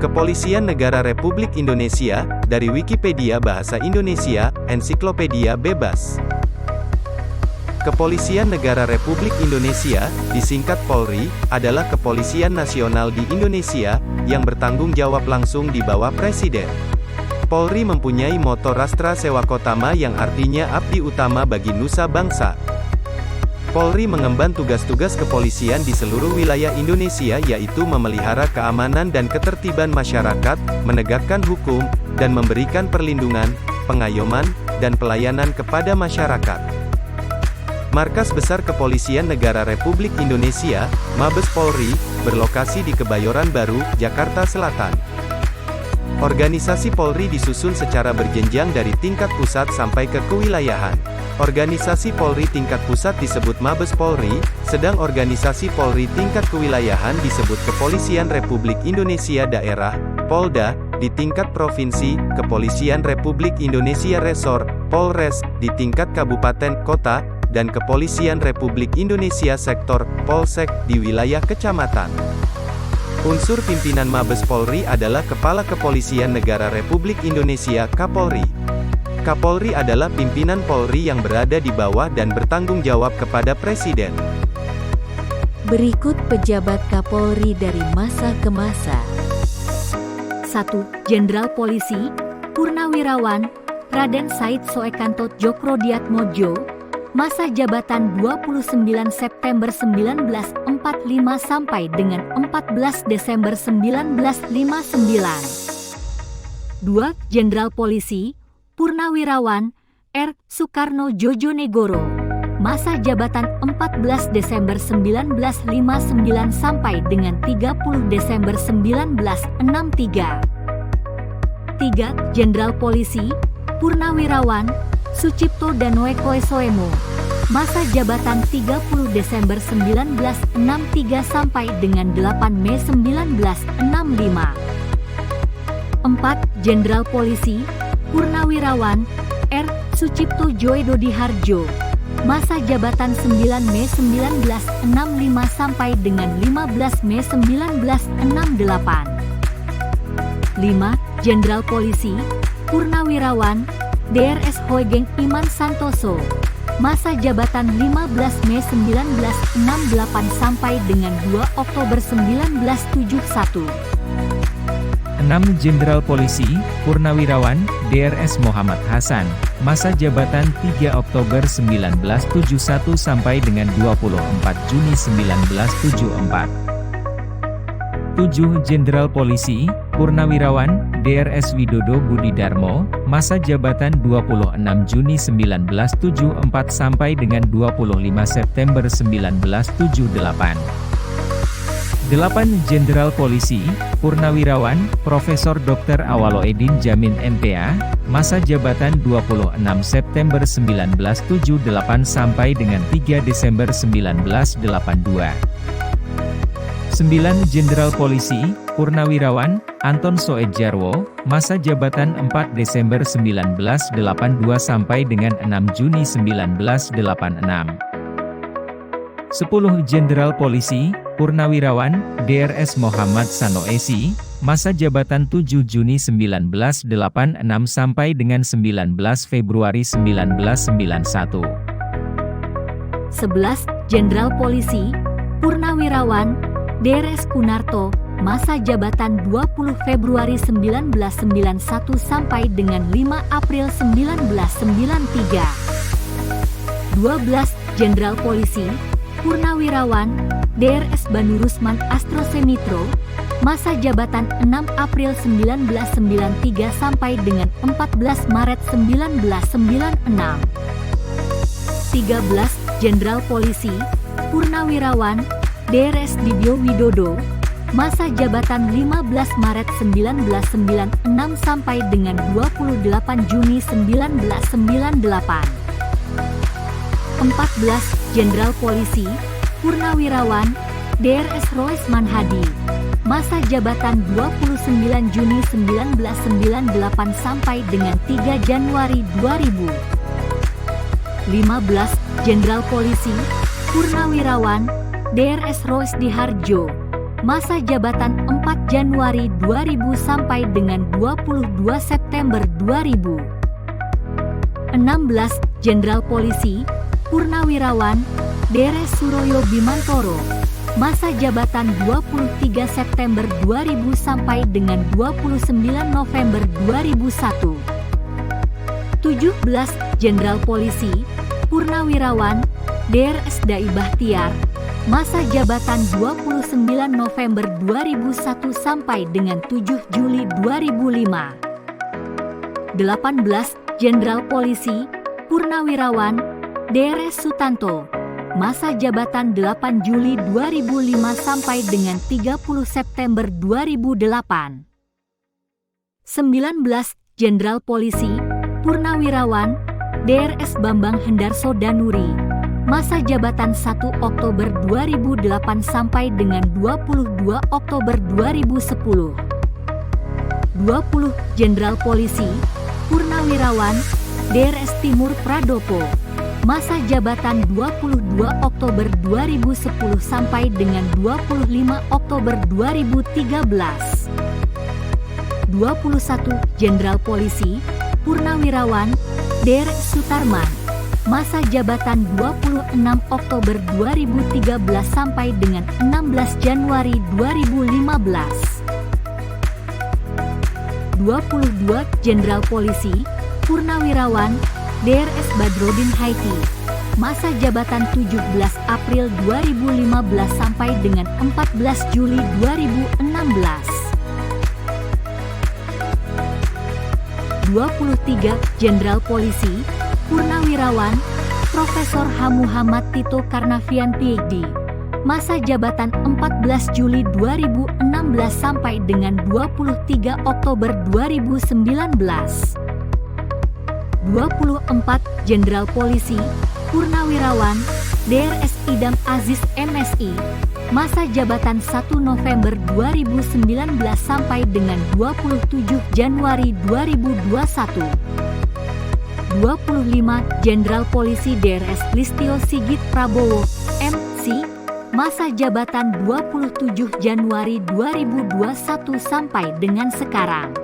Kepolisian Negara Republik Indonesia, dari Wikipedia Bahasa Indonesia, Ensiklopedia Bebas. Kepolisian Negara Republik Indonesia, disingkat Polri, adalah kepolisian nasional di Indonesia, yang bertanggung jawab langsung di bawah Presiden. Polri mempunyai moto Rastra Sewakotama yang artinya abdi utama bagi nusa bangsa. Polri mengemban tugas-tugas kepolisian di seluruh wilayah Indonesia yaitu memelihara keamanan dan ketertiban masyarakat, menegakkan hukum, dan memberikan perlindungan, pengayoman, dan pelayanan kepada masyarakat. Markas Besar Kepolisian Negara Republik Indonesia, Mabes Polri, berlokasi di Kebayoran Baru, Jakarta Selatan. Organisasi Polri disusun secara berjenjang dari tingkat pusat sampai ke kewilayahan. Organisasi Polri tingkat pusat disebut Mabes Polri, sedang organisasi Polri tingkat kewilayahan disebut Kepolisian Republik Indonesia Daerah, Polda, di tingkat provinsi, Kepolisian Republik Indonesia Resor, Polres, di tingkat kabupaten, kota, dan Kepolisian Republik Indonesia Sektor, Polsek, di wilayah kecamatan. Unsur pimpinan Mabes Polri adalah Kepala Kepolisian Negara Republik Indonesia Kapolri. Kapolri adalah pimpinan Polri yang berada di bawah dan bertanggung jawab kepada Presiden. Berikut pejabat Kapolri dari masa ke masa. 1. Jenderal Polisi, Purnawirawan, Raden Said Soekanto Djokrodhiatmodjo, masa jabatan 29 September 1945 sampai dengan 14 Desember 1959. 2. Jenderal Polisi, Purnawirawan, R. Soekarno Djojonegoro, masa jabatan 14 Desember 1959 sampai dengan 30 Desember 1963. 3. Jenderal Polisi, Purnawirawan, Sucipto Danoekoesoemo, masa jabatan 30 Desember 1963 sampai dengan 8 Mei 1965. 4. Jenderal Polisi, Purnawirawan, R. Sucipto Djoedodihardjo, masa jabatan 9 Mei 1965 sampai dengan 15 Mei 1968. 5. Jenderal Polisi, Purnawirawan, Drs Hoegeng Iman Santoso, masa jabatan 15 Mei 1968 sampai dengan 2 Oktober 1971. 6. Jenderal Polisi, Purnawirawan, Drs Muhammad Hasan, masa jabatan 3 Oktober 1971 sampai dengan 24 Juni 1974. 7. Jenderal Polisi, Purnawirawan, Drs Widodo Budidarmo, masa jabatan 26 Juni 1974 sampai dengan 25 September 1978. 8. Jenderal Polisi, Purnawirawan, Profesor Dr. Awaloedin Jamin MPA, masa jabatan 26 September 1978 sampai dengan 3 Desember 1982. 9. Jenderal Polisi, Purnawirawan, Anton Soedjarwo, masa jabatan 4 Desember 1982 sampai dengan 6 Juni 1986. 10. Jenderal Polisi, Purnawirawan, Drs Muhammad Sanoesi, masa jabatan 7 Juni 1986 sampai dengan 19 Februari 1991. 11. Jenderal Polisi, Purnawirawan, Drs Kunarto, masa jabatan 20 Februari 1991 sampai dengan 5 April 1993. 12. Jenderal Polisi, Purnawirawan, Drs Banu Rusman Astrosemitro, masa jabatan 6 April 1993 sampai dengan 14 Maret 1996. 13. Jenderal Polisi, Purnawirawan, Drs Dibyo Widodo, masa jabatan 15 Maret 1996 sampai dengan 28 Juni 1998. 14. Jenderal Polisi, Purnawirawan, Drs Rois Manhadi, masa jabatan 29 Juni 1998 sampai dengan 3 Januari 2000. 15. Jenderal Polisi, Purnawirawan, Drs Rois Dihardjo, Masa jabatan 4 Januari 2000 sampai dengan 22 September 2000. 16. Jenderal Polisi, Purnawirawan, Deres Suroyo Bimantoro. Masa jabatan 23 September 2000 sampai dengan 29 November 2001. 17. Jenderal Polisi, Purnawirawan, Drs Dai Bahtiar. Masa jabatan 29 November 2001 sampai dengan 7 Juli 2005. 18. Jenderal Polisi, Purnawirawan, Drs Sutanto. Masa jabatan 8 Juli 2005 sampai dengan 30 September 2008. 19. Jenderal Polisi, Purnawirawan, Drs Bambang Hendarso Danuri. Masa jabatan 1 Oktober 2008 sampai dengan 22 Oktober 2010. 20. Jenderal Polisi, Purnawirawan, Drs Timur Pradopo. Masa jabatan 22 Oktober 2010 sampai dengan 25 Oktober 2013. 21. Jenderal Polisi, Purnawirawan, Drs Sutarman. Masa jabatan 26 Oktober 2013 sampai dengan 16 Januari 2015. 22. Jenderal Polisi, Purnawirawan, Drs Badrodin Haiti. Masa jabatan 17 April 2015 sampai dengan 14 Juli 2016. 23. Jenderal Polisi, Purnawirawan, Profesor H. Muhammad Tito Karnavian PhD. Masa jabatan 14 Juli 2016 sampai dengan 23 Oktober 2019. 24. Jenderal Polisi, Purnawirawan, Drs Idam Aziz MSI. Masa jabatan 1 November 2019 sampai dengan 27 Januari 2021. 25. Jenderal Polisi Drs Listio Sigit Prabowo, MC. Masa jabatan 27 Januari 2021 sampai dengan sekarang.